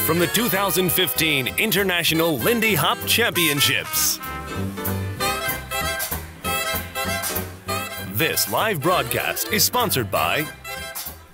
from the 2015 International Lindy Hop Championships. This live broadcast is sponsored by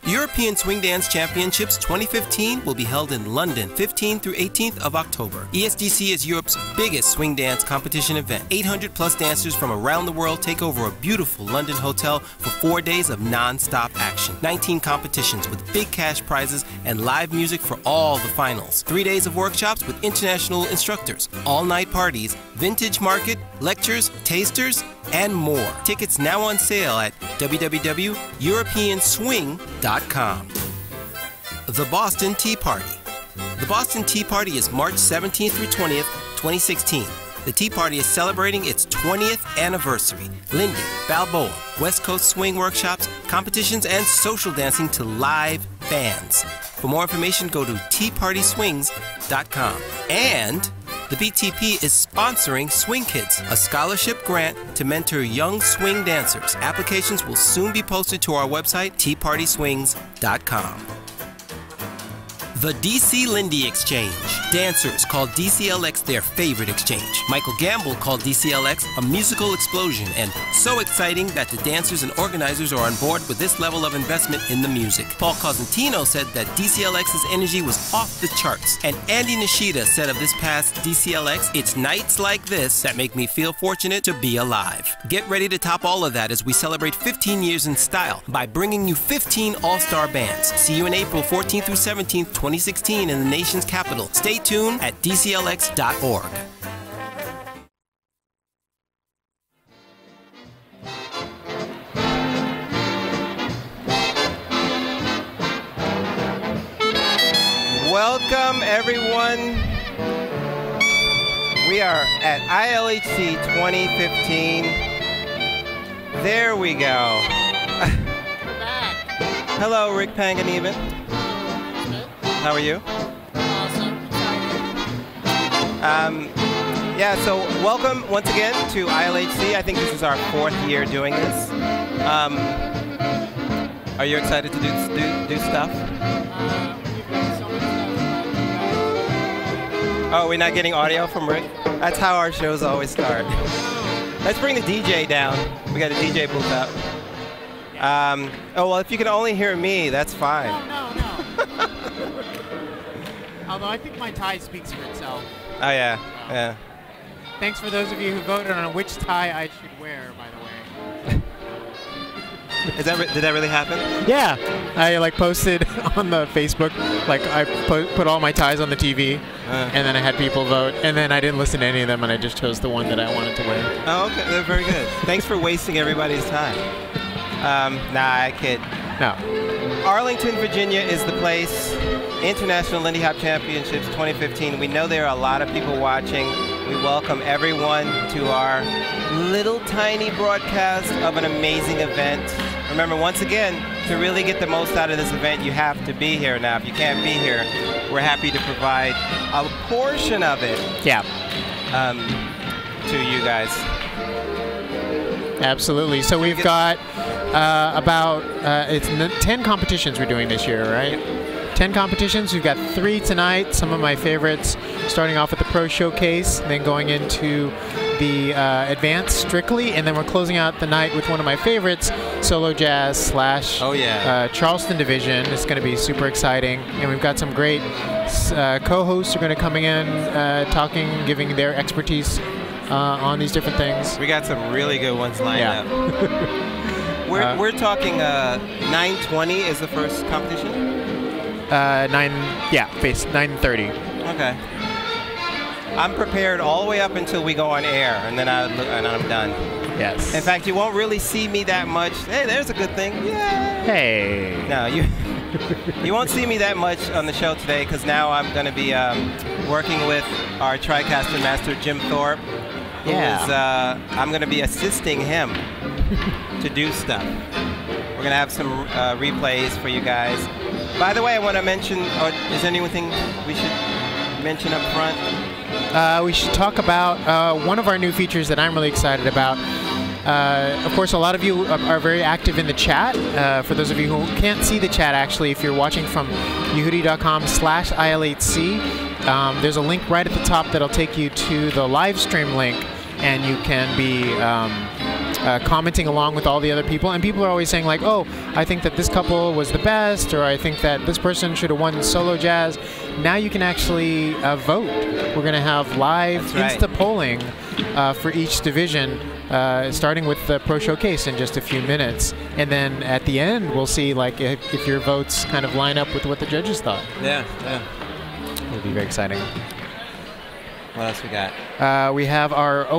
European Swing Dance Championships 2015 will be held in London, 15th through 18th of October. ESDC is Europe's biggest swing dance competition event. 800 plus dancers from around the world take over a beautiful London hotel for 4 days of non-stop action. 19 competitions with big cash prizes and live music for all the finals. 3 days of workshops with international instructors, all-night parties, vintage market, lectures, tasters, and more. Tickets now on sale at www.europeanswing.com. The Boston Tea Party. The Boston Tea Party is March 17th through 20th, 2016. The Tea Party is celebrating its 20th anniversary. Lindy, Balboa, West Coast swing workshops, competitions, and social dancing to live bands. For more information, go to teapartyswings.com. And the BTP is sponsoring Swing Kids, a scholarship grant to mentor young swing dancers. Applications will soon be posted to our website, teapartyswings.com. The DC Lindy Exchange. Dancers called DCLX their favorite exchange. Michael Gamble called DCLX a musical explosion, and so exciting that the dancers and organizers are on board with this level of investment in the music. Paul Cosentino said that DCLX's energy was off the charts, and Andy Nishida said of this past DCLX, "It's nights like this that make me feel fortunate to be alive." Get ready to top all of that as we celebrate 15 years in style by bringing you 15 all-star bands. See you in April 14th through 17th, 2016 in the nation's capital. Stay tuned at dclx.org. Welcome, everyone. We are at ILHC 2015. There we go. We're back. Hello, Rick Panganiban. How are you? Awesome. Yeah, so welcome once again to ILHC. I think this is our 4th year doing this. Are you excited to do stuff? Oh, we're not getting audio from Rick? That's how our shows always start. Let's bring the DJ down. We got a DJ booth up. Oh, well, if you can only hear me, that's fine. No. Although I think my tie speaks for itself. Oh, yeah, yeah. Thanks for those of you who voted on which tie I should wear, by the way. Did that really happen? Yeah. I posted on the Facebook, I put all my ties on the TV, and then I had people vote, and then I didn't listen to any of them, and I just chose the one that I wanted to wear. Oh, okay. They're very good. Thanks for wasting everybody's time. Nah, I kid. No. Arlington, Virginia is the place. International Lindy Hop Championships 2015. We know there are a lot of people watching. We welcome everyone to our little tiny broadcast of an amazing event. Remember, once again, to really get the most out of this event, you have to be here. Now, if you can't be here, we're happy to provide a portion of it. Yeah. To you guys. Absolutely. So we've got it's 10 competitions we're doing this year, right? 10 competitions. We've got 3 tonight. Some of my favorites, starting off with the Pro Showcase, then going into the Advanced Strictly, and then we're closing out the night with one of my favorites, Solo Jazz / Charleston Division. It's going to be super exciting, and we've got some great co-hosts who are going to coming in, talking, giving their expertise on these different things. We got some really good ones lined up. We're talking 9:20 is the first competition. 9:30. Okay. I'm prepared all the way up until we go on air, and then I'm done. Yes. In fact, you won't really see me that much. Hey, there's a good thing. Yay! Hey. No, you won't see me that much on the show today, because now I'm going to be working with our TriCaster master, Jim Thorpe. I'm going to be assisting him to do stuff. We're going to have some replays for you guys. By the way, I want to mention, is there anything we should mention up front? We should talk about one of our new features that I'm really excited about. Of course, a lot of you are very active in the chat. For those of you who can't see the chat, actually, if you're watching from yehudi.com/ILHC, there's a link right at the top that'll take you to the live stream link, and you can be commenting along with all the other people. And people are always saying like, oh, I think that this couple was the best, or I think that this person should have won solo jazz. Now you can actually vote. We're going to have live Insta polling for each division, starting with the Pro Showcase in just a few minutes. And then at the end, we'll see like if your votes kind of line up with what the judges thought. Yeah. It'll be very exciting. What else we got? We have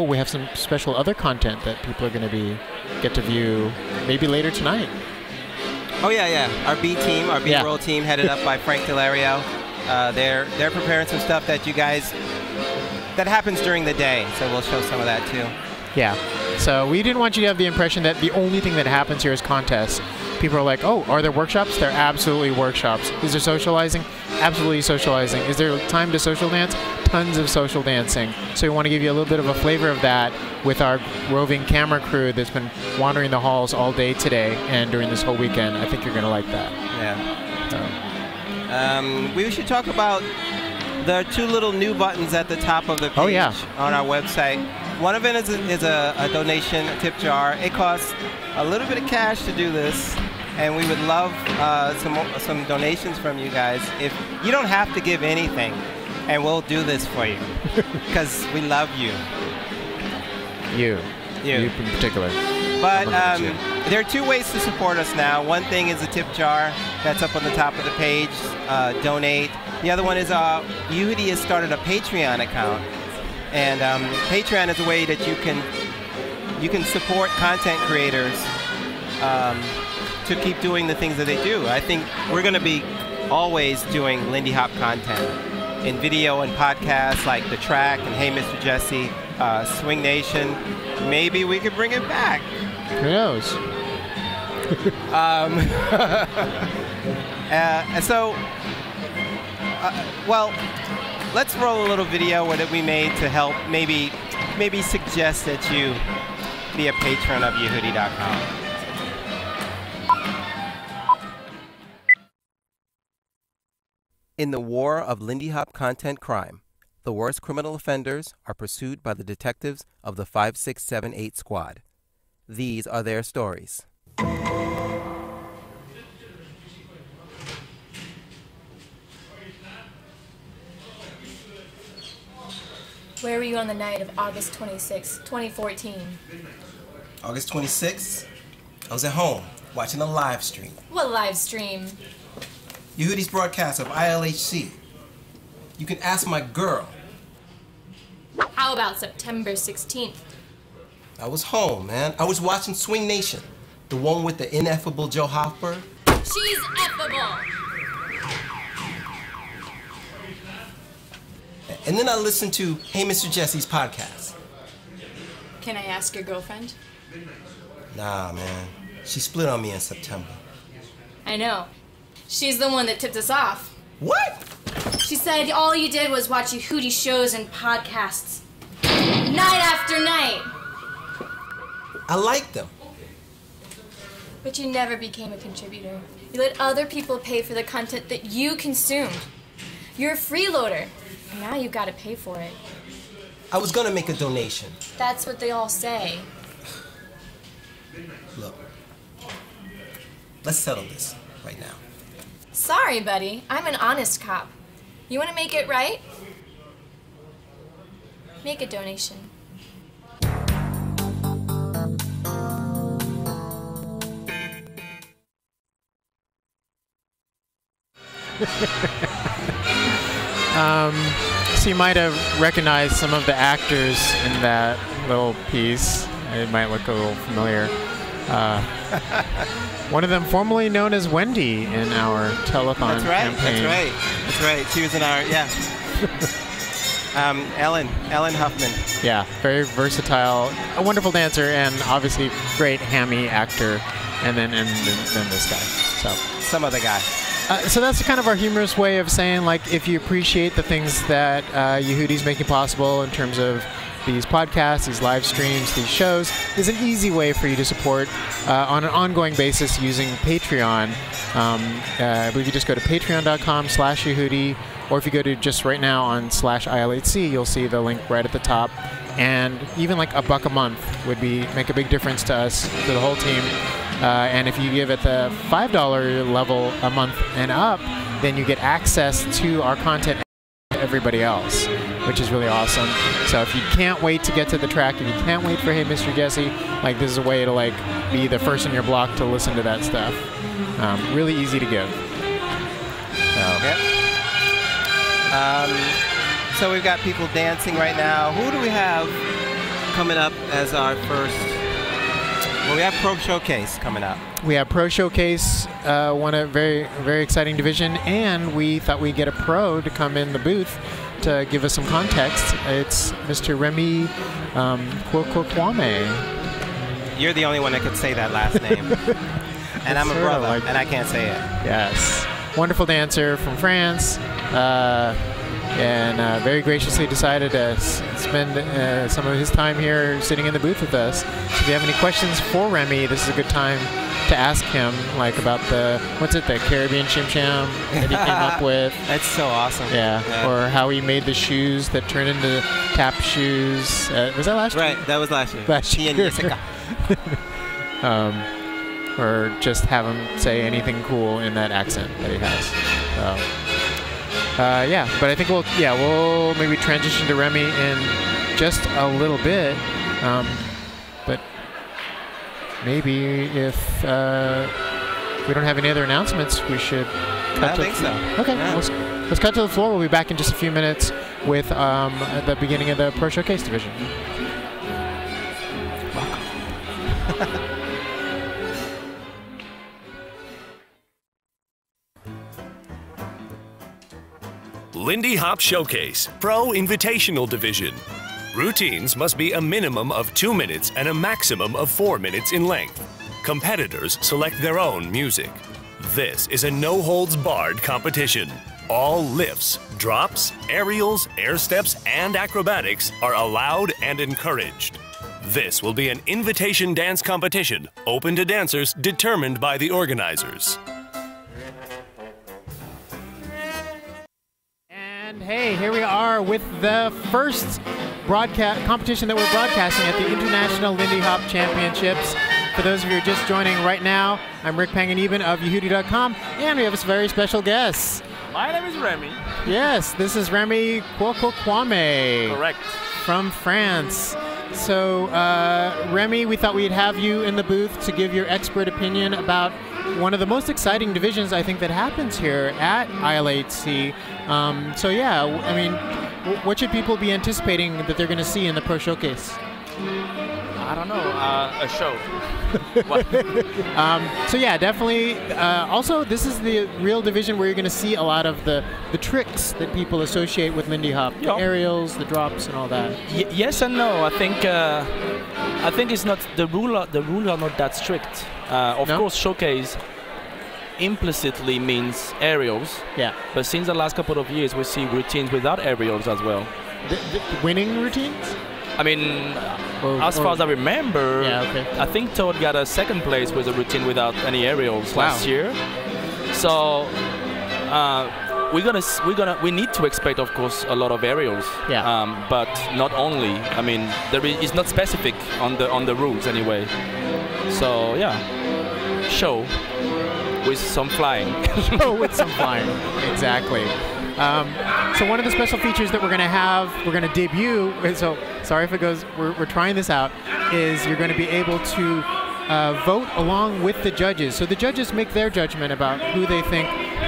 we have some special other content that people are going to get to view maybe later tonight. Oh yeah. Our B team, our B-roll team, headed up by Frank Delario. They're preparing some stuff that you guys that happens during the day, so we'll show some of that too. Yeah. So we didn't want you to have the impression that the only thing that happens here is contests. People are like, oh, are there workshops? They're absolutely workshops. Is there socializing? Absolutely socializing. Is there time to social dance? Tons of social dancing. So we want to give you a little bit of a flavor of that with our roving camera crew that's been wandering the halls all day today and during this whole weekend. I think you're going to like that. Yeah. We should talk about the two little new buttons at the top of the page on our website. One of it is a donation, a tip jar. It costs a little bit of cash to do this, and we would love some donations from you guys. If you don't have to give anything, and we'll do this for you, because we love you. You in particular. But there are two ways to support us now. One thing is a tip jar that's up on the top of the page, donate. The other one is Yehudi has started a Patreon account. And Patreon is a way that you can support content creators to keep doing the things that they do. I think we're going to be always doing Lindy Hop content in video and podcasts like The Track and Hey Mr. Jesse, Swing Nation. Maybe we could bring it back. Who knows? Well, let's roll a little video that we made to help maybe suggest that you be a patron of Yehudi.com. In the war of Lindy Hop content crime, the worst criminal offenders are pursued by the detectives of the 5678 Squad. These are their stories. Where were you on the night of August 26, 2014? August 26th, I was at home watching a live stream. What live stream? Yehudi's broadcast of ILHC. You can ask my girl. How about September 16th? I was home, man. I was watching Swing Nation, the one with the ineffable Joe Hoffberg. She's effable! And then I listened to Hey Mr. Jesse's podcast. Can I ask your girlfriend? Nah, man. She split on me in September. I know. She's the one that tipped us off. What? She said all you did was watch Yehudi shows and podcasts. Night after night. I like them. But you never became a contributor. You let other people pay for the content that you consumed. You're a freeloader. And now you've got to pay for it. I was gonna make a donation. That's what they all say. Look, let's settle this right now. Sorry, buddy. I'm an honest cop. You want to make it right? Make a donation. So you might have recognized some of the actors in that little piece. It might look a little familiar. One of them formerly known as Wendy in our telethon campaign. That's right. She was in our, Ellen Huffman. Yeah, very versatile, a wonderful dancer, and obviously great hammy actor. And then this guy. So some other guy. So that's kind of our humorous way of saying, like, if you appreciate the things that Yehudi's making possible in terms of these podcasts, these live streams, these shows is an easy way for you to support on an ongoing basis using Patreon. I believe you just go to patreon.com/Yehudi, or if you go to just right now on /ILHC, you'll see the link right at the top. And even like $1 a month would make a big difference to us, to the whole team. And if you give at the $5 level a month and up, then you get access to our content and everybody else, which is really awesome. So if you can't wait to get to the track, if you can't wait for Hey Mr. Jesse, like this is a way to like be the first in your block to listen to that stuff. Really easy to give. So we've got people dancing right now. Who do we have coming up as our first? Well, we have Pro Showcase coming up. We have Pro Showcase, won a very, very exciting division, and we thought we'd get a pro to come in the booth to give us some context. It's Mr. Remy Kouakou. You're the only one that could say that last name. And I'm a brother, and I can't say it. Yes. Wonderful dancer from France. And very graciously decided to spend some of his time here sitting in the booth with us. So if you have any questions for Remy, this is a good time to ask him, like about the Caribbean Shim Sham that he came up with. That's so awesome. Yeah. Or how he made the shoes that turned into tap shoes. Was that last year? Right, that was last year. Last year. Or just have him say anything cool in that accent that he has. So. Yeah, but I think we'll maybe transition to Remy in just a little bit. But maybe if we don't have any other announcements, we should cut to so. Okay, yeah. let's cut to the floor. We'll be back in just a few minutes with the beginning of the Pro Showcase division. Lindy Hop Showcase Pro Invitational Division. Routines must be a minimum of 2 minutes and a maximum of 4 minutes in length. Competitors select their own music. This is a no-holds-barred competition. All lifts, drops, aerials, air steps, and acrobatics are allowed and encouraged. This will be an invitation dance competition open to dancers determined by the organizers. And hey, here we are with the first broadcast competition that we're broadcasting at the International Lindy Hop Championships. For those of you who are just joining right now, I'm Rick Panganiban of Yehudi.com, and we have a very special guest. My name is Remy. Yes, this is Remy Kouakou. Correct. From France. So, Remy, we thought we'd have you in the booth to give your expert opinion about one of the most exciting divisions, I think, that happens here at ILHC. So, yeah, I mean, what should people be anticipating that they're going to see in the Pro Showcase? I don't know, a show. So yeah, definitely. Also, this is the real division where you're going to see a lot of the tricks that people associate with Lindy Hop, the aerials, the drops, and all that. Yes and no. I think it's not the rule. The rules are not that strict. Of course, showcase implicitly means aerials. Yeah. But since the last couple of years, we see routines without aerials as well. The winning routines? I mean, as far as I remember, I think Todd got a second place with a routine without any aerials last year. So we need to expect, of course, a lot of aerials. Yeah. But not only. I mean, it's not specific on the rules anyway. So yeah, show with some flying. Show with some flying. Exactly. So one of the special features that we're going to debut, so sorry if it goes, we're trying this out, is you're going to be able to vote along with the judges. So the judges make their judgment about who they think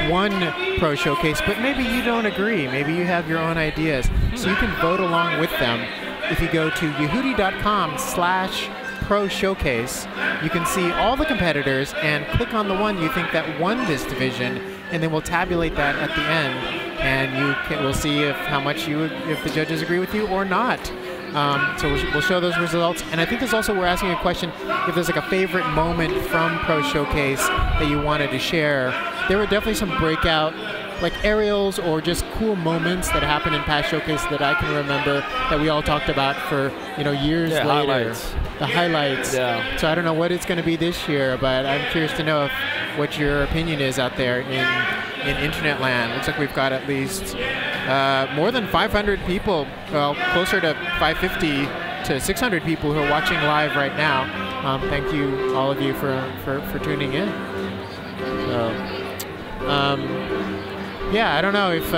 won Pro Showcase, but maybe you don't agree. Maybe you have your own ideas. So you can vote along with them. If you go to Yehudi.com/Pro Showcase, you can see all the competitors and click on the one you think that won this division, and then we'll tabulate that at the end. And we'll see if the judges agree with you or not. So we'll show those results. And I think there's also, we're asking a question, if there's like a favorite moment from Pro Showcase that you wanted to share. There were definitely some breakout like aerials or just cool moments that happened in past showcases that I can remember that we all talked about for years later. Highlights. The highlights. Yeah. So I don't know what it's going to be this year, but I'm curious to know what your opinion is out there in internet land. Looks like we've got at least more than 500 people, well, closer to 550 to 600 people who are watching live right now. Thank you, all of you, for tuning in. So, yeah, I don't know if.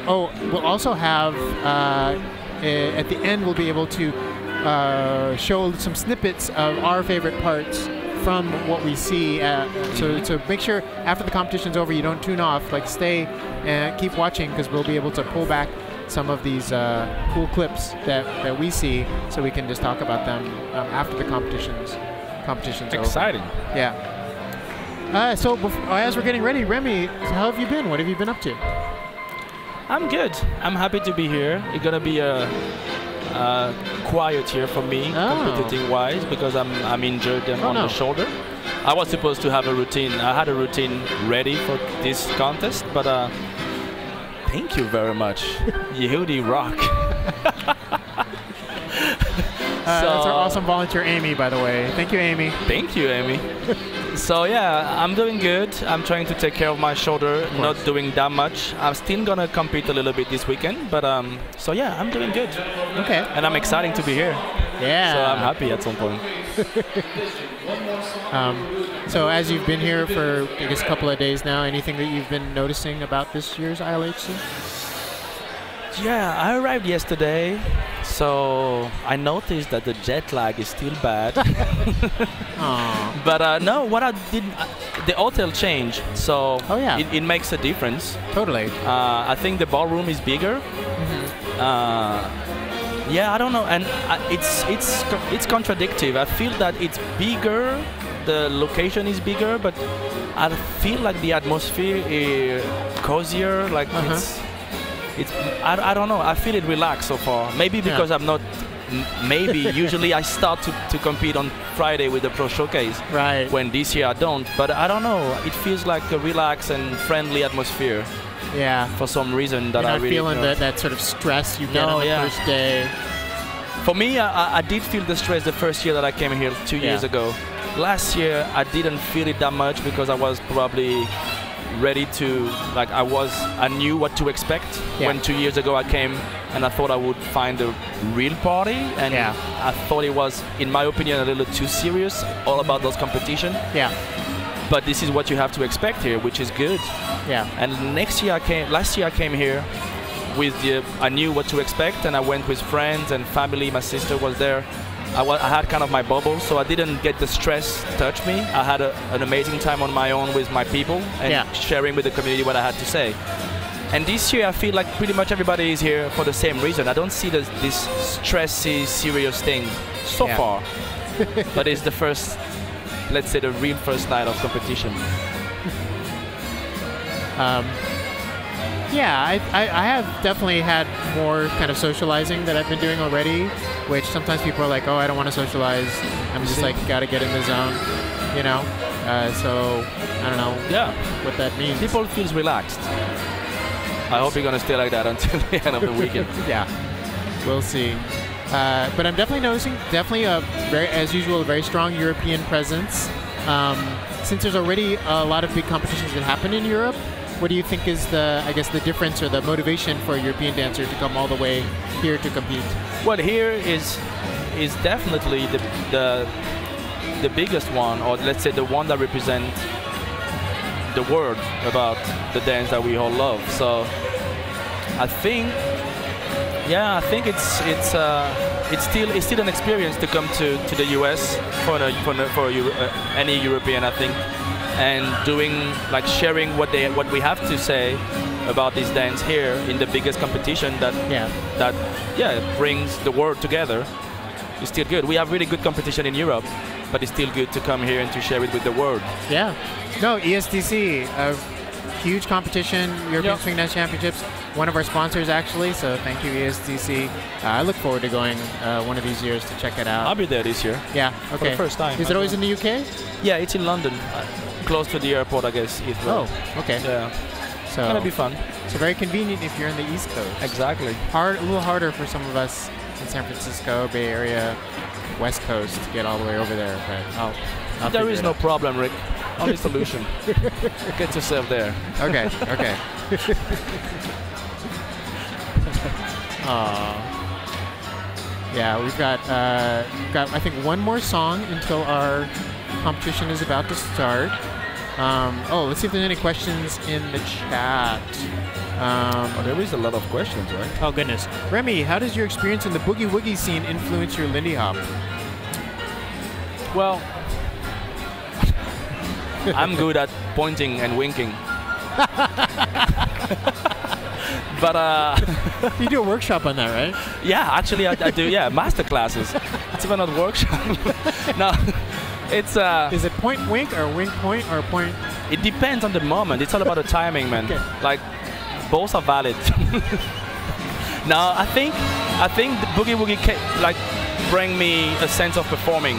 We'll also have at the end we'll be able to show some snippets of our favorite parts from what we see. So make sure after the competition's over you don't tune off. Like stay and keep watching because we'll be able to pull back some of these cool clips that we see, so we can just talk about them after the competition's Exciting. over. Yeah. So as we're getting ready, Remy, how have you been? What have you been up to? I'm good. I'm happy to be here. It's gonna be a quiet year for me, competing wise, because I'm injured on the shoulder. I was supposed to have a routine. I had a routine ready for this contest, but thank you very much. Yehudi rock. That's our awesome volunteer, Amy, by the way. Thank you, Amy. Thank you, Amy. So yeah, I'm doing good. I'm trying to take care of my shoulder, not doing that much. I'm still gonna compete a little bit this weekend, but so yeah, I'm doing good. Okay. And I'm excited to be here. Yeah. So I'm happy at some point. So as you've been here for, I guess, a couple of days now, anything that you've been noticing about this year's ILHC? Yeah, I arrived yesterday, so I noticed that the jet lag is still bad. But no, what I did, the hotel changed, so it makes a difference. Totally. I think the ballroom is bigger. Yeah, I don't know, and it's contradictory. I feel that it's bigger, the location is bigger, but I feel like the atmosphere is cozier. Like I don't know. I feel it relaxed so far. Maybe because I'm not. Maybe usually I start to compete on Friday with the Pro Showcase. Right. When this year I don't. But I don't know. It feels like a relaxed and friendly atmosphere. Yeah. For some reason that You're I not really feeling that sort of stress you get on the first day. For me, I did feel the stress the first year that I came here 2 years ago. Last year I didn't feel it that much because I was probably ready to, like, I knew what to expect. When 2 years ago I came and I thought I would find a real party, and I thought it was, in my opinion, a little too serious, all about those competition. Yeah. But this is what you have to expect here, which is good. Yeah. And last year I came here with I knew what to expect, and I went with friends and family. My sister was there. I had kind of my bubble, so I didn't get the stress touch me. I had an amazing time on my own with my people and sharing with the community what I had to say. And this year I feel like pretty much everybody is here for the same reason. I don't see this stressy, serious thing so far. But it's the first, let's say, the real first night of competition. Yeah, I have definitely had more kind of socializing that I've been doing already, which sometimes people are like, oh, I don't want to socialize. I'm just like, got to get in the zone, you know? So, I don't know what that means. People feels relaxed. I hope you're going to stay like that until the end of the weekend. Yeah, we'll see. But I'm definitely noticing, as usual, a very strong European presence. Since there's already a lot of big competitions that happen in Europe, what do you think is the difference or the motivation for a European dancer to come all the way here to compete? Well, here is definitely the biggest one, or let's say the one that represents the world about the dance that we all love. So I think it's still an experience to come to the US for any European, I think. And sharing what we have to say about this dance here in the biggest competition that brings the world together. It's still good. We have really good competition in Europe, but it's still good to come here and to share it with the world. Yeah. No, ESDC, a huge competition, European Swing Dance Championships. One of our sponsors, actually, so thank you, ESDC. I look forward to going one of these years to check it out. I'll be there this year. Yeah, okay. For the first time. Is it always in the UK? Yeah, it's in London. Close to the airport, I guess. Oh, okay. Yeah. So It's gonna be fun. So very convenient if you're in the East Coast. Exactly. A little harder for some of us in San Francisco, Bay Area, West Coast to get all the way over there. But I'll There is figure it no out. problem, Rick. Only solution. Get yourself there. Okay. Okay. Yeah, we've got I think one more song until our competition is about to start. Let's see if there's any questions in the chat. There is a lot of questions, right? Oh goodness, Remy, how does your experience in the boogie woogie scene influence your Lindy Hop? Well, I'm good at pointing and winking. But You do a workshop on that, right? yeah, actually I do. Yeah, master classes. It's even not workshop. No, it's Is it point wink or wink point or point? It depends on the moment. It's all about the timing, man. Okay. Like both are valid. No, I think the boogie woogie bring me a sense of performing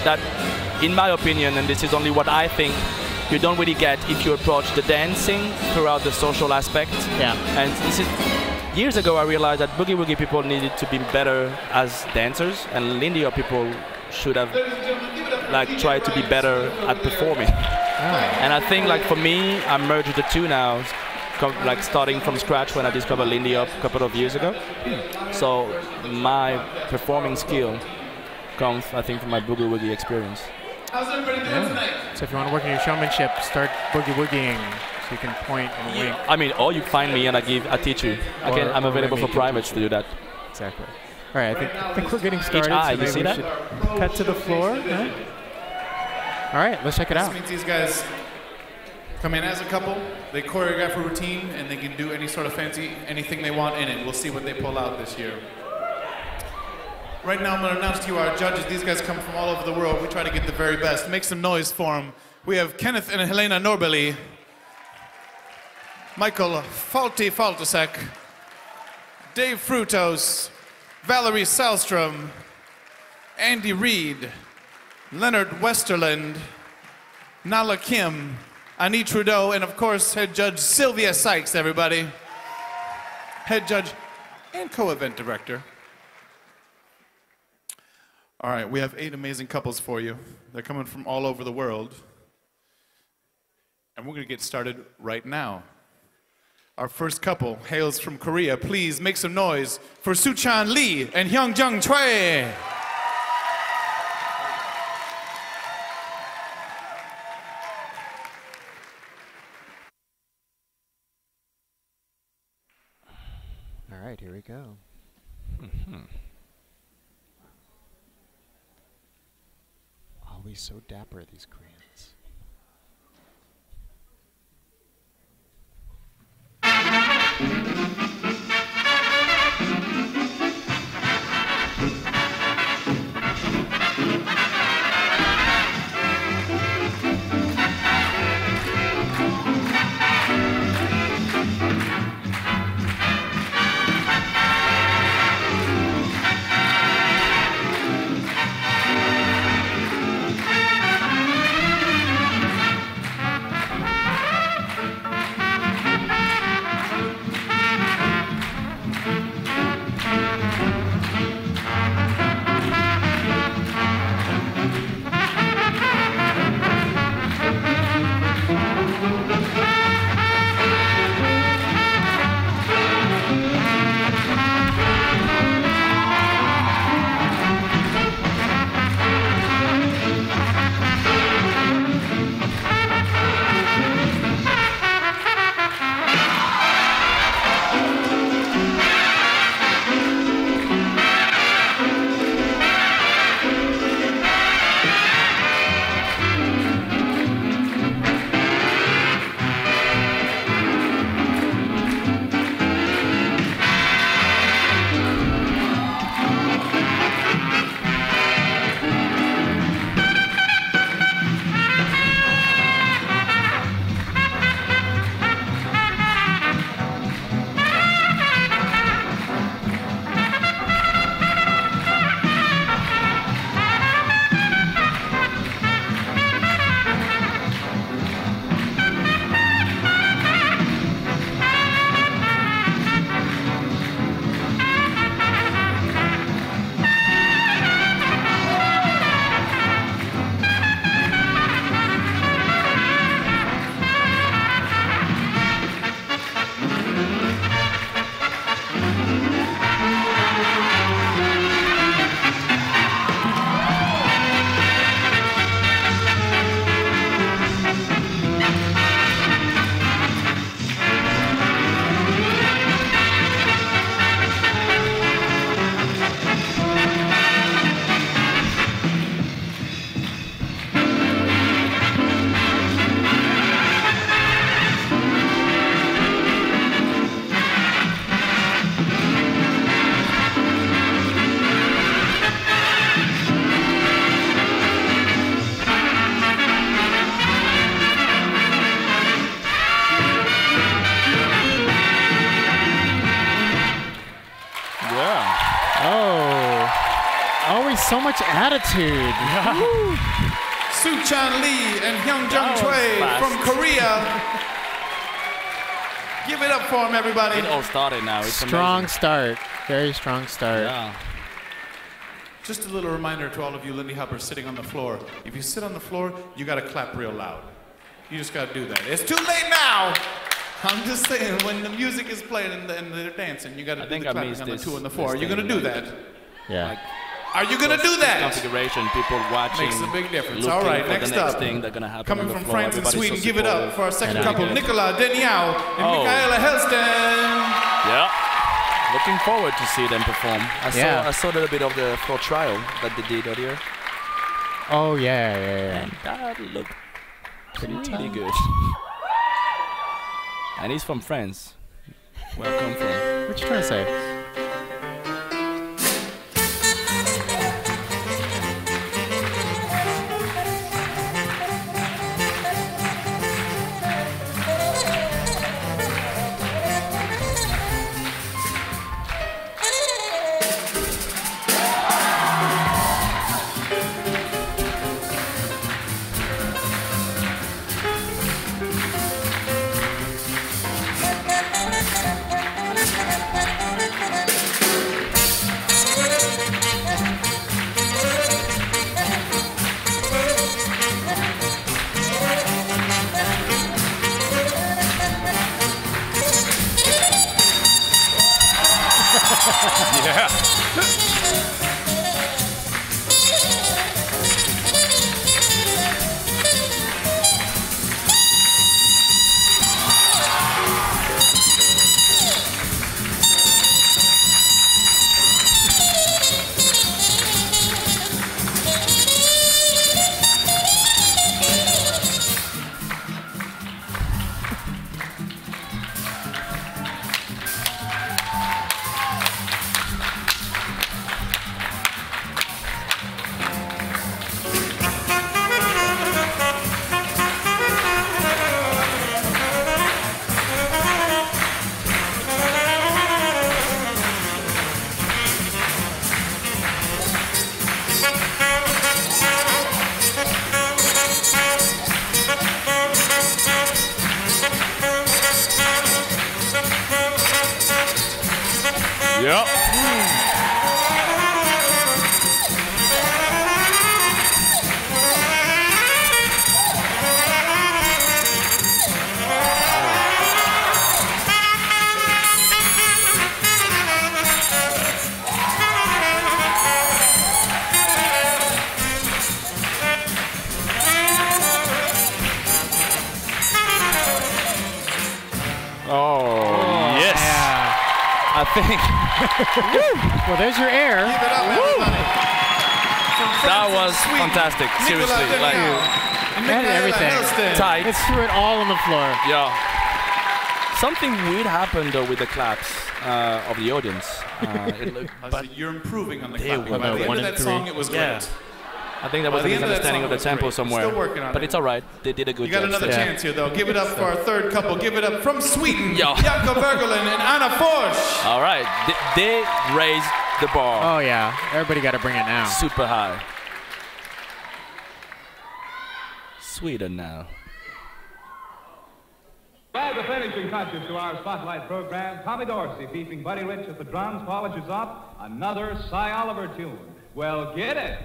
that, in my opinion, and this is only what I think, you don't really get if you approach the dancing throughout the social aspect. Yeah. And this is years ago I realized that boogie woogie people needed to be better as dancers, and Lindy Hop people should have tried to be better at performing. And I think for me, I merged the two now, starting from scratch when I discovered Lindy Hop a couple of years ago. So my performing skill comes, I think, from my boogie woogie experience. How's everybody doing tonight? So if you want to work on your showmanship, start boogie woogieing so you can point and wink. I mean, or you find me and I teach you. Again, I'm available for privates to do that. Exactly. All right, I think we're getting started. eye, so you maybe see we that? should cut to the floor. Huh? All right, let's check it This out. means these guys come in as a couple, they choreograph a routine, and they can do any sort of fancy, anything they want in it. We'll see what they pull out this year. Right now, I'm going to announce to you our judges. These guys come from all over the world. We try to get the very best. Make some noise for them. We have Kenneth and Helena Norbeli, Michael Faltasek, Dave Frutos, Valerie Salstrom, Andy Reed, Leonard Westerland, Nala Kim, Annie Trudeau, and of course, head judge Sylvia Sykes, everybody. Head judge and co-event director. All right, we have 8 amazing couples for you. They're coming from all over the world. And we're gonna get started right now. Our first couple hails from Korea. Please make some noise for Suchan Lee and Hyungjung Choi. All right, here we go. Always so dapper, these Koreans. so much attitude. Soo-chan Lee and Hyung-jung Choi from Korea. Give it up for them, everybody. It all started now. It's Strong amazing. start. Very strong start. Yeah. Just a little reminder to all of you Lindy Hoppers sitting on the floor. If you sit on the floor, you gotta clap real loud. You just gotta do that. It's too late now! I'm just saying, when the music is playing and they're dancing, you gotta do the clapping on the 2 and the 4. Are you gonna do that? Yeah. Are you gonna do that? Configuration, people watching. Makes a big difference. Looking All right, for next the next up. thing that's gonna happen Coming on the from floor. France and Everybody's Sweden, so give it up supportive. for our second And couple, good. Nicola Deniau and Oh. Michaela Helston. Yeah. Looking forward to see them perform. I saw a little bit of the floor trial that they did earlier. Oh, yeah. And that looked Pretty pretty tough. good. And he's from France. Where I come from. What you trying to say? Yep. Oh, yes. Yeah. I think Well, there's your air. Give it up, everybody. that was fantastic. Seriously, like And everything. tight. It threw it all on the floor. Yeah. Something weird happened though with the claps of the audience. It looked, but You're improving on the They clapping. were By the end 1 of and that 3. song, it was Yeah. great. I think there was By a the end of that misunderstanding song, of the it was tempo great. somewhere. Still working on But it. it's all right. They did a good You got job. another still. chance here, though. Give it up for our third couple. Give it up from Sweden, Yeah. Jakob Bergelin and Anna Forsch. All right. They raised the bar Oh, yeah. Everybody got to bring it now. super high. Sweden now. Well, the finishing touches to our spotlight program, Tommy Dorsey beefing Buddy Rich at the drums, polishes up another Cy Oliver tune. Well, get it.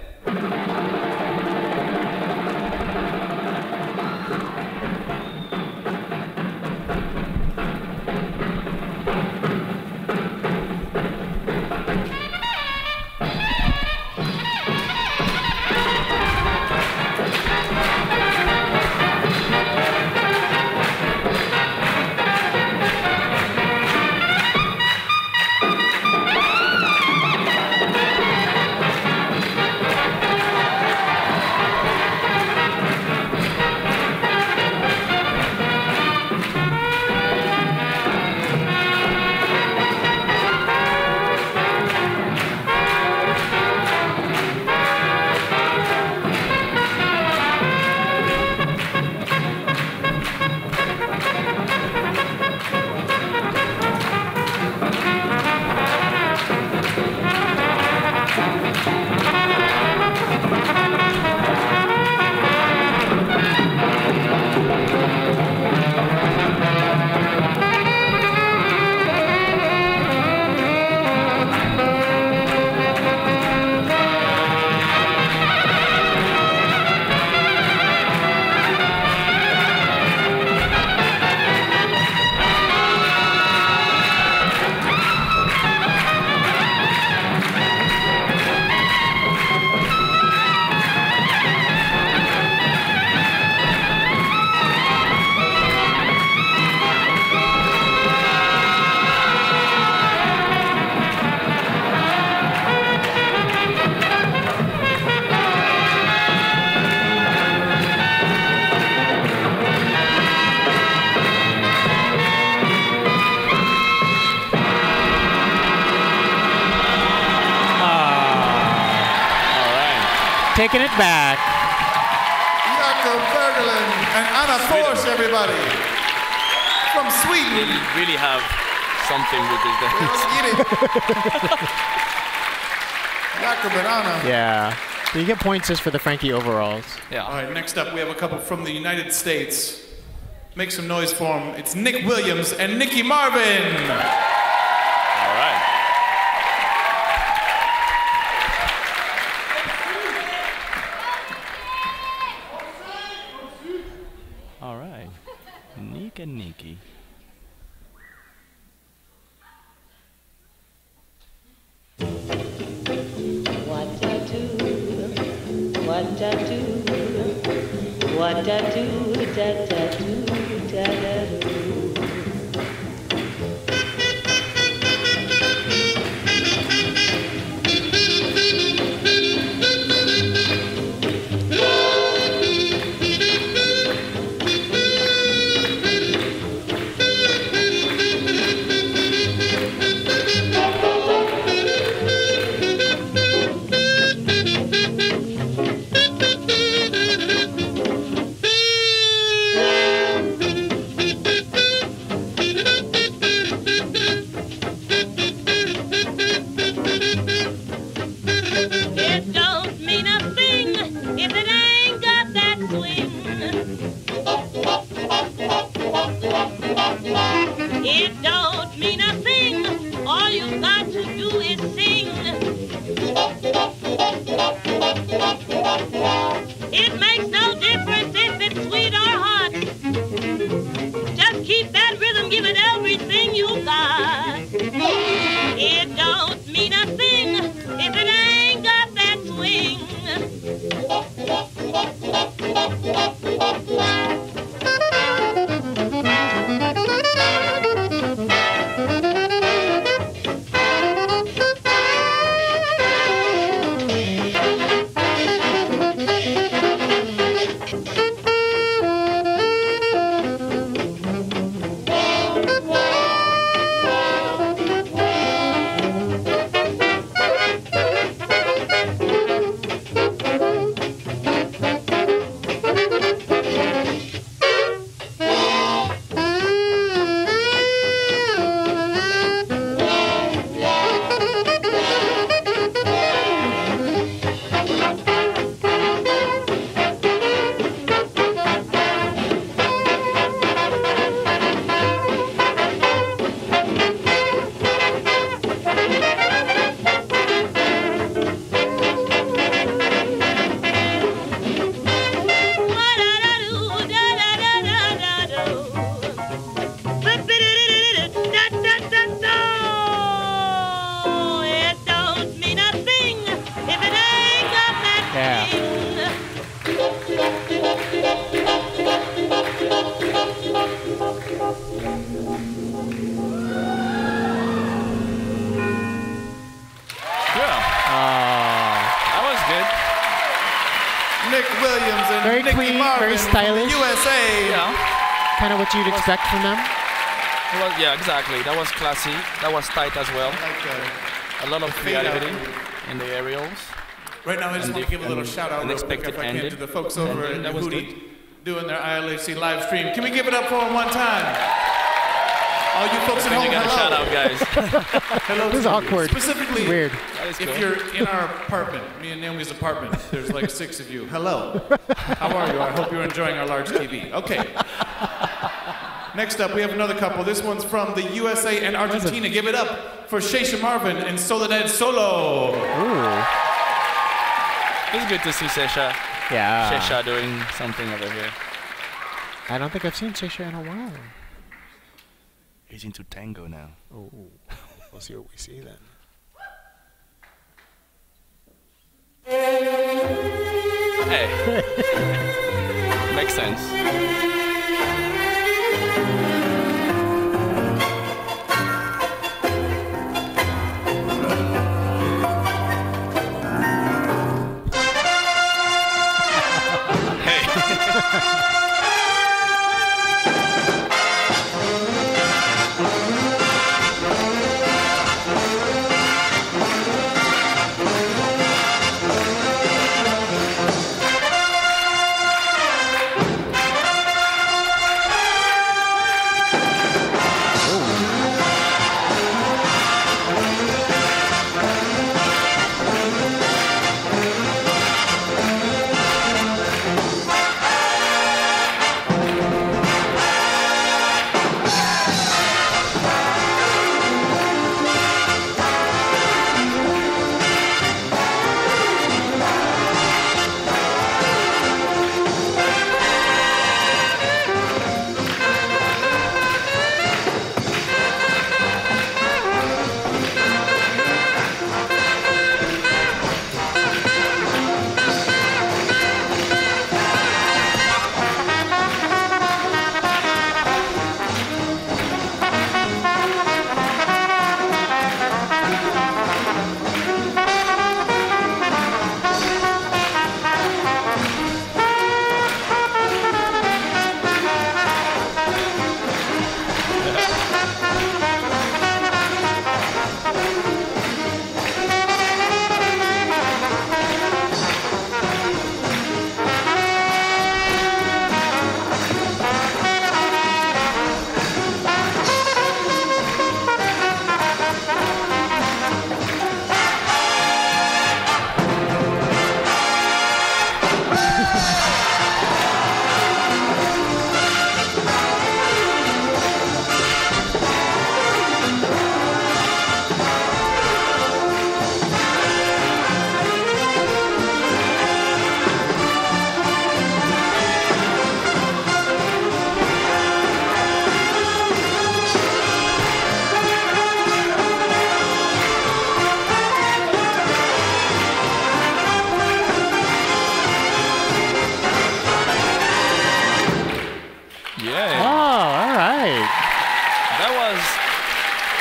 taking it back. Jakob Bergelen and Anna Fors, everybody. From Sweden. Really have something with this dance. Get it. Jakob and Anna. Yeah. You get points just for the Frankie overalls. Yeah. All right, next up we have a couple from the United States. Make some noise for them. It's Nick Williams and Nikki Marvin. All right. All right. Nick and Nikki. What I do, what I do, what I do, da da do, da da do. It don't mean a thing. All you got to do is sing. It makes no difference if it's sweet or hot. Just keep that rhythm, give it everything you got. It don't mean a thing if it ain't got that swing. Kind of what you'd expect from them? Well, yeah, exactly. That was classy. That was tight as well. A lot of creativity in the aerials. Right now, I just want to give a little shout out real quick, if I can, to the folks over in Hootie doing their ILHC live stream. Can we give it up for them one time? All you folks at home, hello. Shout out, guys. Hello. This is awkward. Specifically, weird. If you're in our apartment, me and Naomi's apartment, there's like 6 of you. Hello. How are you? I hope you're enjoying our large TV. Okay. Next up, we have another couple. This one's from the USA and Argentina. Give it up for Sheisha Marvin and Soledad Solo. Ooh. It's good to see Sheisha. Yeah. Sheisha doing something over here. I don't think I've seen Sheisha in a while. He's into tango now. Oh, we'll see what we see then. Hey. Makes sense.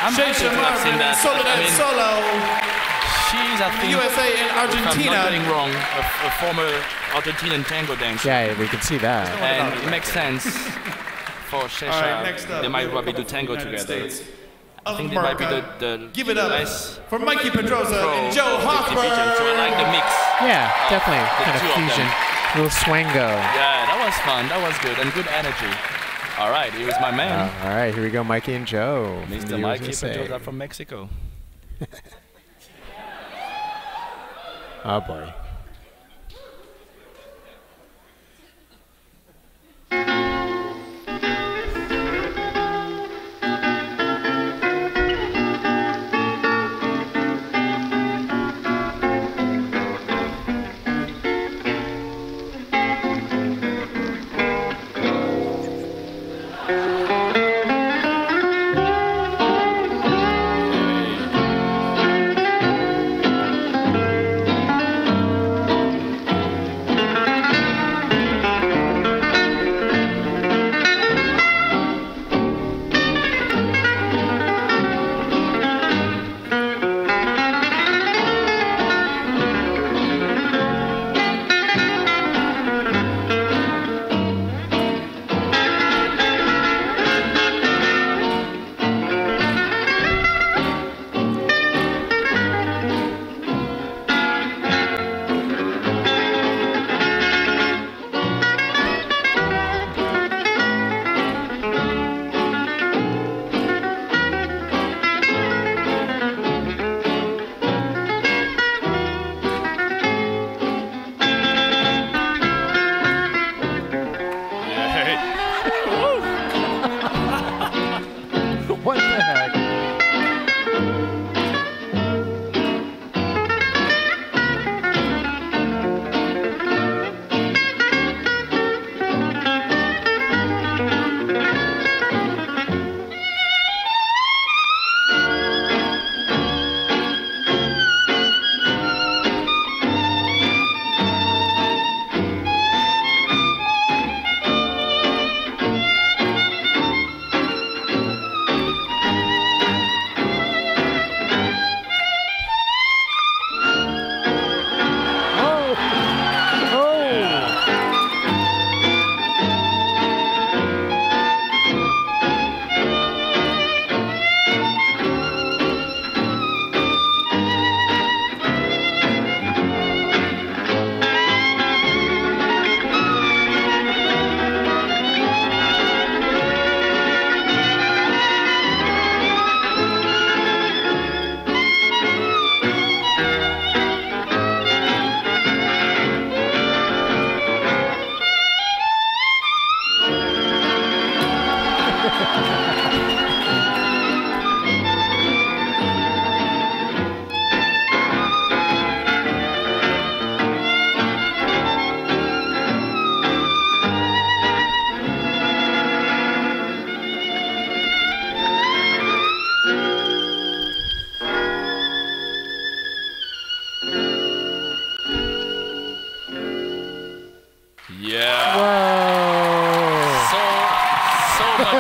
I'm happy to have seen that. Soledad Solo. She's, I think, USA and Argentina. if I'm not getting wrong, a former Argentinian tango dancer. Yeah, we can see that. And it makes sense for Shesha. Right, they might probably do tango together. I think they might be the Give it up less for Mikey Pedrosa and Joe Hoffer. So I like the mix. Yeah, definitely. Kind of two of fusion. them. Little swango. Yeah, that was fun. That was good. And good energy. All right, here's my man. All right, here we go, Mikey and Joe. Mr. Mikey Pedrosa from Mexico. Oh, boy.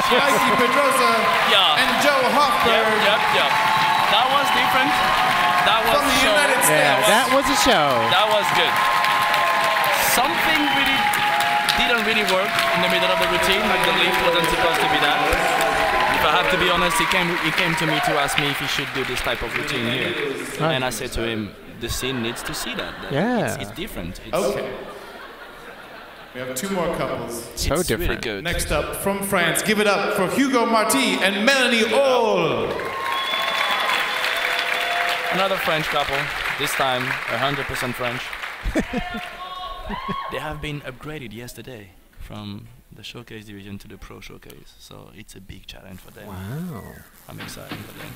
Mikey Pedrosa and Joe Hofberg. Yep. That was different. That was from the United States. Yeah, that was a show. That was good. Something didn't really work in the middle of the routine. Like the lift wasn't supposed to be that. If I have to be honest, he came to me to ask me if he should do this type of routine here, and I said to him, the scene needs to see that. It's different. Okay. We have two more couples. So it's different. Really good. Next up, from France, give it up for Hugo Marty and Melanie Ohl. Another French couple, this time 100% French. They have been upgraded yesterday from the showcase division to the pro showcase, so it's a big challenge for them. Wow. I'm excited for them.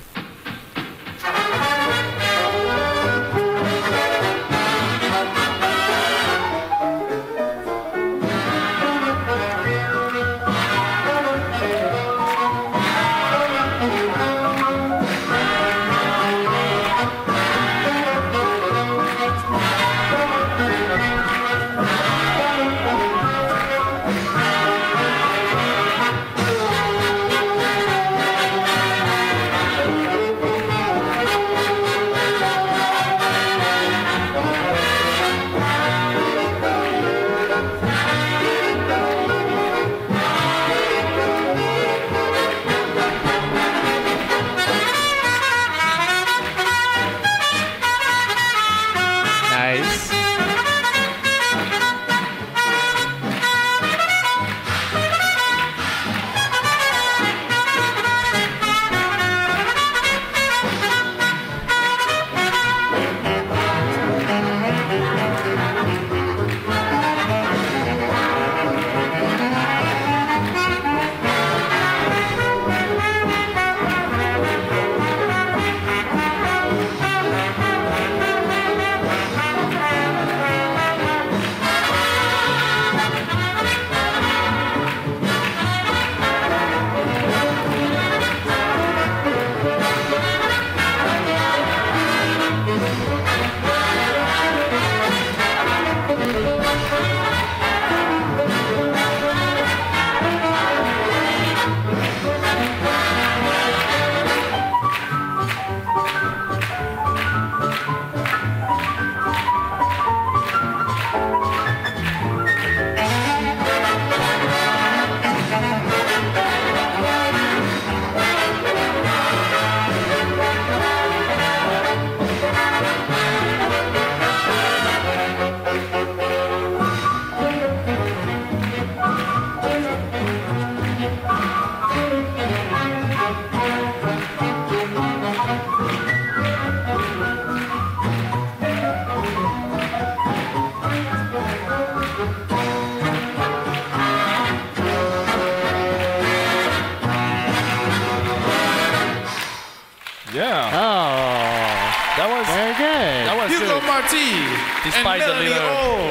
Yeah. Oh. That was very good. That was Hugo good. Marti. Despite and the little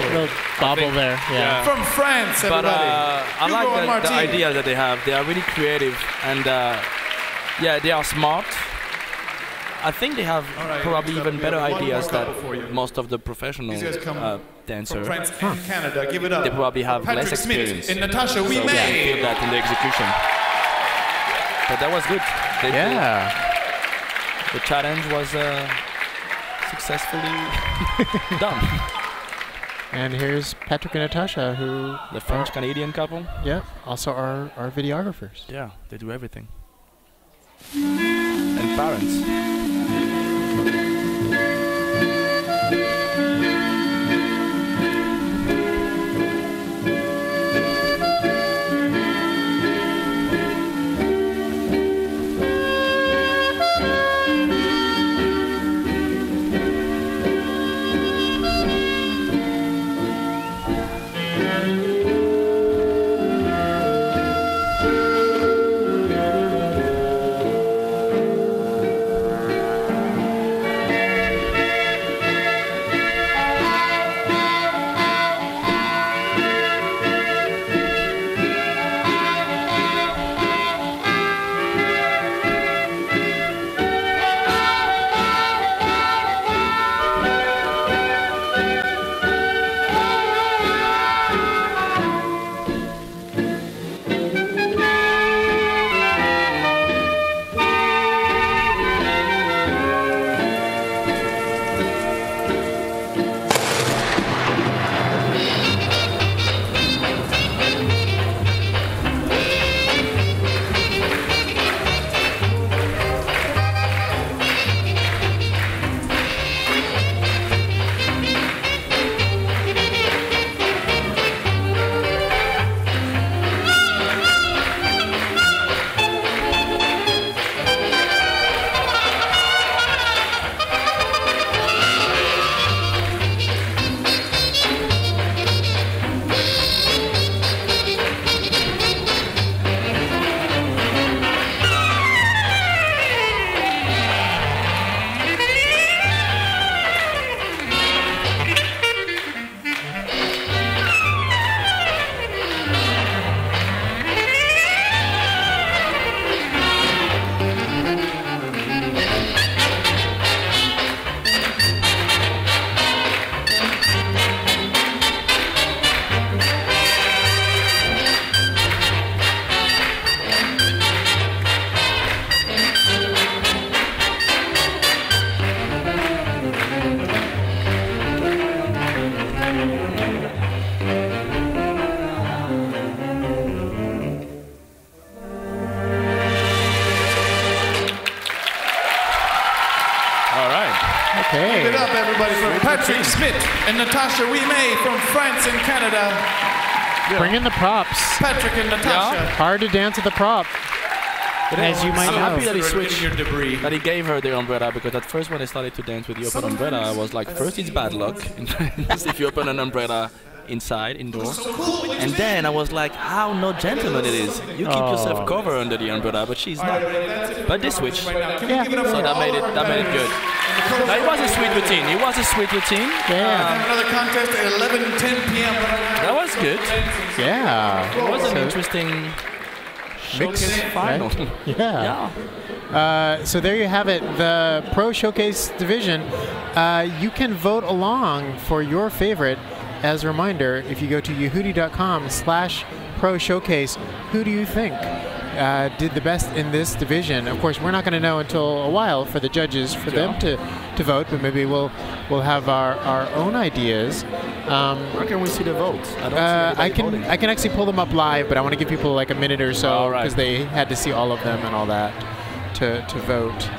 bobble there. Yeah. From France, but everybody. I Hugo like the Marti. ideas that they have. They are really creative, and yeah, they are smart. I think they have probably even better ideas than most of the professional dancers. France and Canada, give it up. They probably have Patrick less experience. Smith and Natasha So Wimay. yeah, I feel that in the execution. But that was good. The challenge was successfully done. And here's Patrick and Natasha, who the French-Canadian couple. Yeah, also our videographers. Yeah, they do everything. And parents. Give it up, everybody, for Patrick Smith and Natasha Wimay from France and Canada. Bring in the props. Patrick and Natasha. Hard to dance with the prop. As you might know. I'm happy that he switched your debris. That he gave her the umbrella, because at first when I started to dance with the open umbrella, I was like, first it's bad luck if you open an umbrella inside, indoors. And then I was like, how no gentleman it is. You keep yourself covered under the umbrella, but she's not. But they switched. Yeah. So that made it good. Now, it was a sweet routine. It was a sweet routine. Yeah. Another contest at 11:10 p.m. That was good. Yeah. It was an interesting showcase final. Right? Yeah. So there you have it, the Pro Showcase division. You can vote along for your favorite. As a reminder, if you go to yehudi.com/Pro Showcase, who do you think did the best in this division? Of course, we're not going to know until a while for the judges, for them to vote, but maybe we'll have our own ideas. Where can we see the votes? I can actually pull them up live, but I want to give people like a minute or so because they had to see all of them and all that to vote.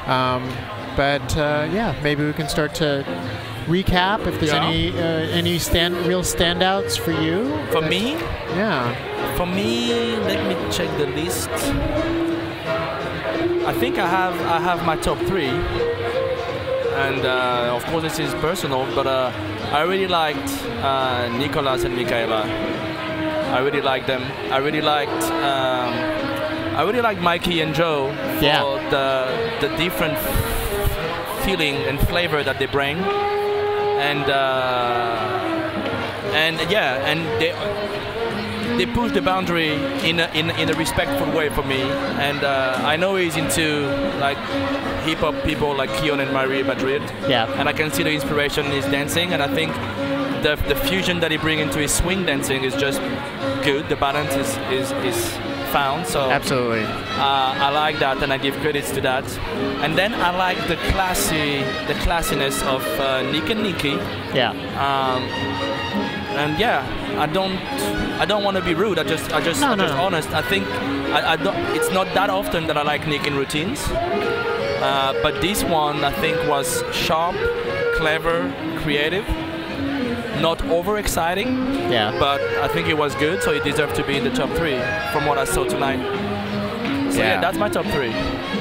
Yeah, maybe we can start to recap if there's any real standouts for you. For me? Yeah. For me, let me check the list. I think I have my top 3, and of course this is personal, but I really liked Nicolas and Michaela. I really liked them. I I really like Mikey and Joe for the different feeling and flavor that they bring, and they push the boundary in a respectful way for me. And I know he's into like hip hop people like Keon and Marie Madrid. Yeah. And I can see the inspiration in his dancing, and I think the fusion that he brings into his swing dancing is just good. The balance is found. So absolutely. I like that, and I give credits to that. And then I like the classiness of Nick and Nikki. Yeah. And yeah, I don't want to be rude. I'm just honest. I think I don't. It's not that often that I like Nick in routines, but this one I think was sharp, clever, creative. Not over exciting, but I think it was good, so it deserved to be in the top 3 from what I saw tonight. So yeah, that's my top 3.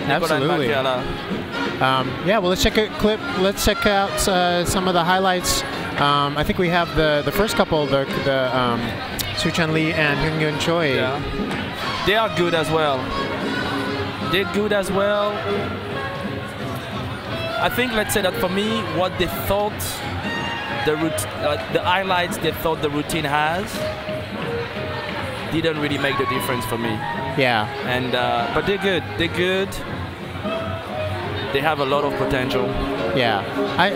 Absolutely. Yeah, well, let's check out clip. Let's check out some of the highlights. I think we have the first couple, the Su Chan Lee and Hyun Yun Choi. Yeah. They are good as well. They're good as well. I think, let's say that for me, what they thought. The highlights they thought the routine has didn't really make the difference for me. Yeah. And but they're good. They're good. They have a lot of potential. Yeah. I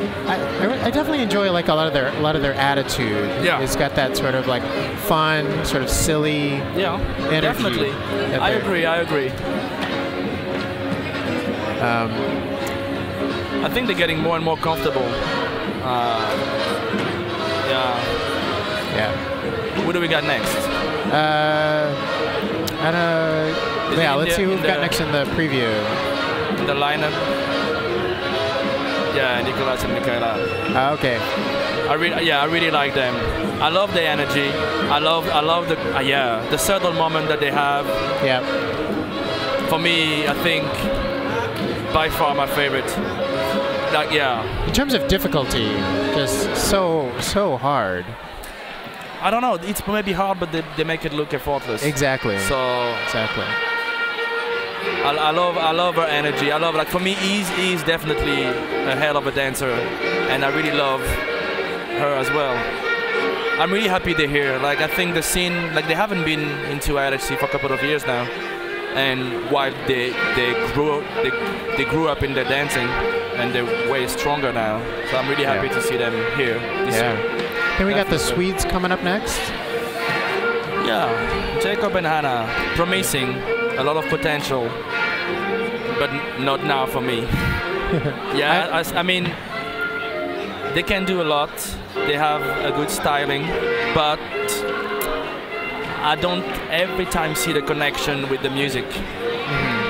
definitely enjoy like a lot of their attitude. Yeah. It's got that sort of like fun, sort of silly. Yeah. Energy. Definitely. I agree. I think they're getting more and more comfortable. Yeah. What do we got next? Let's see who we've got next in the preview. The lineup. Yeah, Nicolas and Michaela. Okay. I really like them. I love their energy. I love the subtle moment that they have. Yeah. For me, I think by far my favorite. In terms of difficulty, just so hard. I don't know. It's maybe hard, but they make it look effortless. Exactly. So exactly. I love her energy. I love, like, for me, he's definitely a hell of a dancer, and I really love her as well. I'm really happy they're here. Like, I think the scene, like, they haven't been into ILHC for a couple of years now, and while they grew up in their dancing, and they're way stronger now. So I'm really happy to see them here this year. Then we got the Swedes coming up next. Yeah, Jacob and Hannah, promising, a lot of potential, but not now for me. Yeah, I mean, they can do a lot. They have a good styling, but I don't every time see the connection with the music.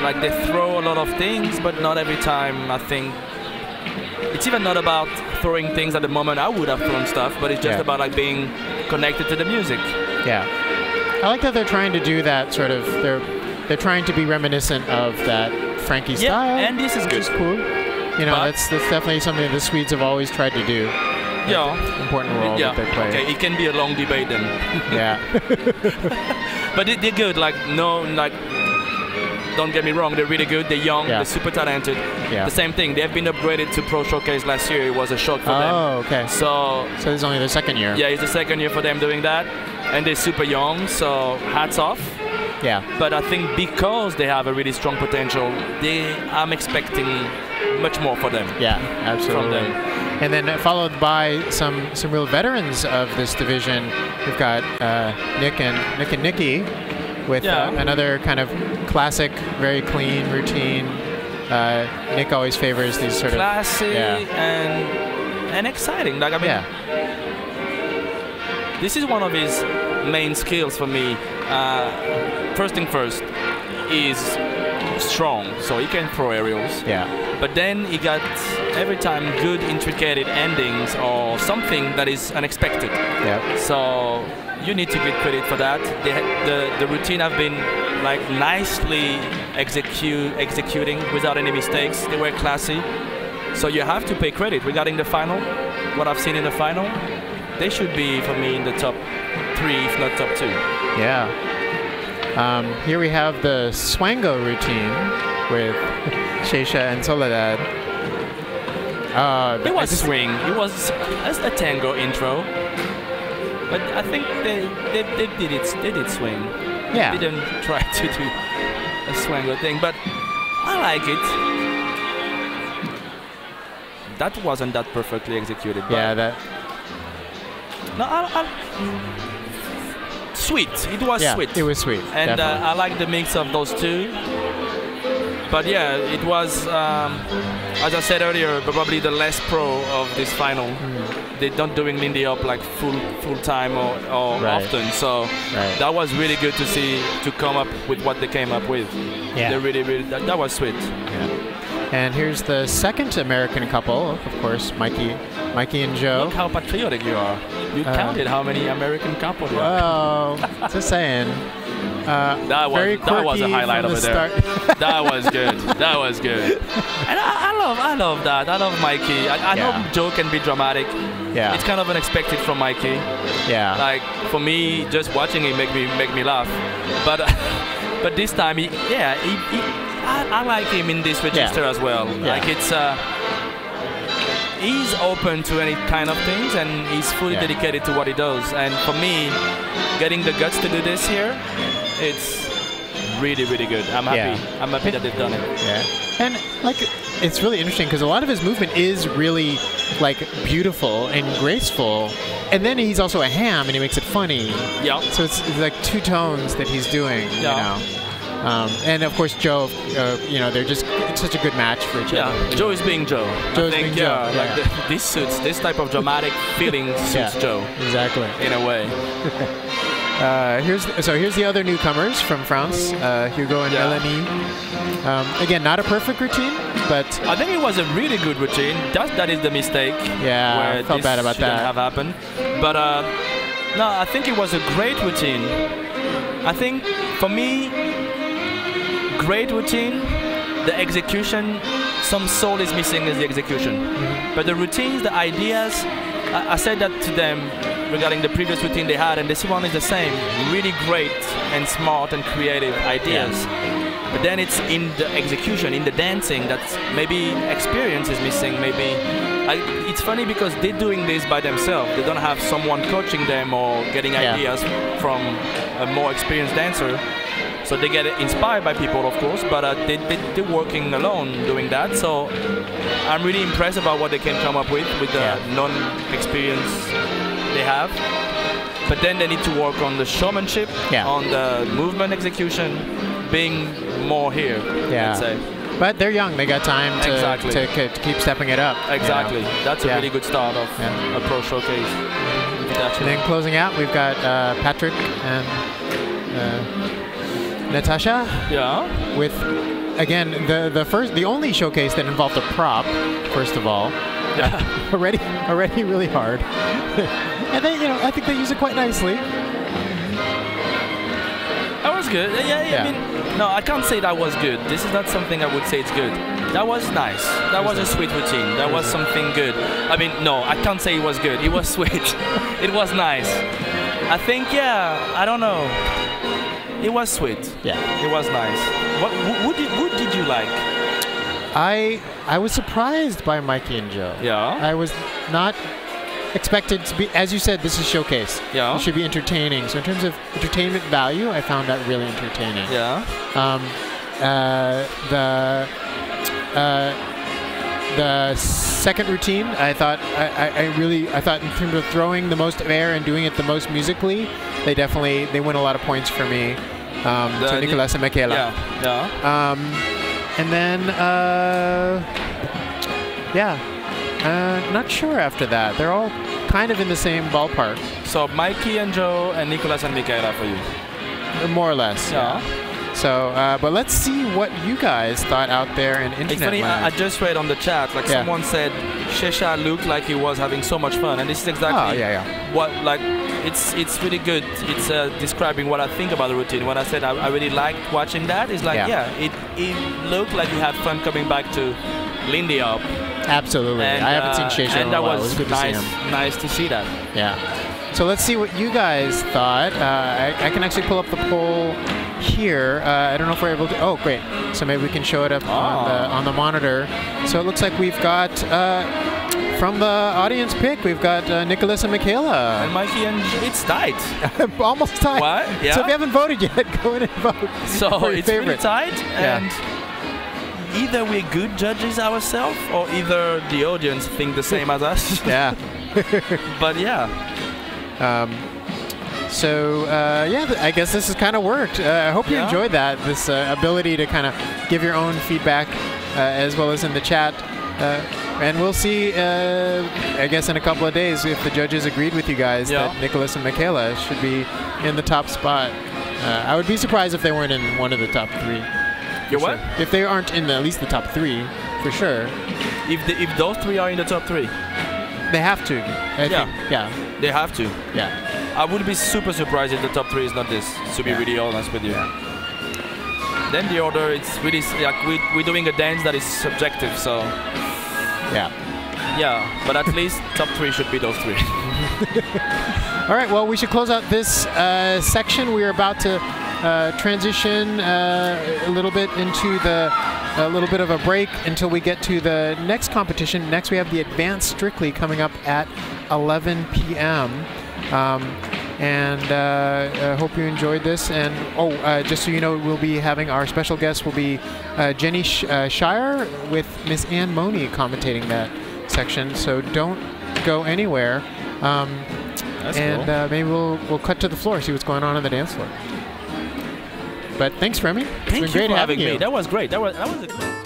Like, they throw a lot of things, but not every time. I think it's even not about throwing things at the moment. I would have thrown stuff, but it's just about like being connected to the music. Yeah, I like that they're trying to do that sort of. They're trying to be reminiscent of that Frankie style. Yeah, and this is good. Which is cool. You know, that's definitely something that the Swedes have always tried to do. Yeah. Important role that they play. Okay, it can be a long debate then. Yeah. But they're good. Like, don't get me wrong, they're really good. They're young, they're super talented. Yeah. The same thing, they've been upgraded to Pro Showcase last year. It was a shock for them. Oh, okay. So this is only their second year. Yeah, it's the second year for them doing that. And they're super young, so hats off. Yeah. But I think because they have a really strong potential, I'm expecting much more for them. Yeah, absolutely. From them. And then followed by some real veterans of this division. We've got Nick and Nikki with another kind of classic, very clean routine. Nick always favors these sort classy of and exciting. Like, I mean, this is one of his main skills for me. First thing first, is strong, so he can throw aerials. Yeah. But then he got every time good intricate endings or something that is unexpected. Yeah. So you need to give credit for that. The routine have been like nicely executing without any mistakes. They were classy. So you have to pay credit regarding the final. What I've seen in the final, they should be for me in the top 3, if not top 2. Yeah. Here we have the Swango routine with Sheisha and Soledad. It was swing. It was a tango intro, but I think they did it. They did swing. Yeah. They didn't try to do a Swango thing, but I like it. That wasn't that perfectly executed. Yeah, that. No, sweet. It was sweet. It was sweet. And I like the mix of those two. But yeah, it was, as I said earlier, probably the less pro of this final. They're not doing Lindy Hop like full time or often. So that was really good to see, to come up with what they came up with. Yeah. They really, that was sweet. Yeah. And here's the second American couple, of course, Mikey and Joe. Look how patriotic you are. You counted how many American couples there are. Oh, just saying. That was a highlight over there. That was good. That was good. And I love that. I love Mikey. I know Joe can be dramatic. Yeah. It's kind of unexpected from Mikey. Yeah. Like for me, just watching him make me laugh. But this time, I like him in this register as well. Yeah. Like it's. He's open to any kind of things, and he's fully dedicated to what he does. And for me, getting the guts to do this here, it's really, really good. I'm happy. Yeah. I'm happy that they've done it. Yeah. And like, it's really interesting because a lot of his movement is really like beautiful and graceful, and then he's also a ham and he makes it funny. Yeah. So it's like two tones that he's doing. Yeah. You know. And of course, Joe, they're just such a good match for each other. Yeah, Joe is being Joe. Joe is being Joe. Like this type of dramatic feeling suits Joe. Exactly. In a way. Here's the other newcomers from France, Hugo and Melanie. Again, not a perfect routine, but I think it was a really good routine. That is the mistake. Yeah, where I felt bad about that. Have happened. But no, I think it was a great routine. I think for me, great routine. The execution, some soul is missing is the execution. But the routines, the ideas, I said that to them regarding the previous routine they had, and this one is the same. Really great and smart and creative ideas. But then it's in the execution, in the dancing, that maybe experience is missing. Maybe it's funny because they're doing this by themselves. They don't have someone coaching them or getting ideas from a more experienced dancer. So they get inspired by people, of course, but they're working alone doing that. So I'm really impressed about what they can come up with the non-experience they have. But then they need to work on the showmanship, on the movement execution, being more here, let's say. But they're young. They got time to keep stepping it up. Exactly. You know? That's a really good start of a pro showcase. And then closing out, we've got Patrick and Natasha. Yeah. With, again, the only showcase that involved a prop, first of all. already really hard. And then, I think they use it quite nicely. That was good. I mean, no, I can't say that was good. This is not something I would say it's good. That was nice. That was a sweet routine. That was something good. I mean, no, I can't say it was good. It was sweet. It was nice. I think, I don't know. It was sweet. Yeah. It was nice. What did you like? I was surprised by Mikey and Joe. Yeah. I was not expected to be, as you said, this is showcase. Yeah. It should be entertaining. So in terms of entertainment value, I found that really entertaining. Yeah. The second routine, I thought in terms of throwing the most air and doing it the most musically, they win a lot of points for me. To Nicolas and Michaela. Yeah. And then not sure after that. They're all kind of in the same ballpark. So Mikey and Joe and Nicolas and Michaela for you? More or less. Yeah. So, but let's see what you guys thought out there in internet It's funny, land. I just read on the chat, someone said Shesha looked like he was having so much fun, and this is exactly what, it's really good. It's describing what I think about the routine. When I said I really liked watching that, it's like, it looked like you had fun coming back to Lindy Hop. Absolutely. And, I haven't seen Shesha in a while. It was good to see him. Nice to see that. Yeah. So let's see what you guys thought. I can actually pull up the poll here. I don't know if we're able to. Oh, great. So maybe we can show it up on the monitor. So it looks like we've got from the audience pick, we've got Nicholas and Michaela. And Mikey, and it's tight. Almost tight. What? Yeah. So if you haven't voted yet, go in and vote. So it's really tight, Yeah. and either we're good judges ourselves, or either the audience think the same as us. Yeah. But yeah. Yeah, I guess this has kind of worked. I hope you enjoyed that, this ability to kind of give your own feedback as well as in the chat. And we'll see, I guess, in a couple of days if the judges agreed with you guys that Nicholas and Michaela should be in the top spot. I would be surprised if they weren't in one of the top 3. You what? If they aren't in at least the top 3, for sure. If those 3 are in the top 3? They have to. I think. Yeah. They have to. Yeah. I would be super surprised if the top 3 is not this, to be really honest with you. Then the order, it's really, like, we're doing a dance that is subjective, so... Yeah. Yeah, but at least top 3 should be those 3. All right, well, we should close out this section. We are about to transition a little bit into a little bit of a break until we get to the next competition. Next, we have the Advanced Strictly coming up at 11 p.m. I hope you enjoyed this. And just so you know, we'll be having our special guest will be Jenny Shire with Miss Ann Money commentating that section. So don't go anywhere. That's and cool. Maybe we'll cut to the floor, see what's going on the dance floor. But thanks, Remy. It's been great for having you. me. That was great. That was a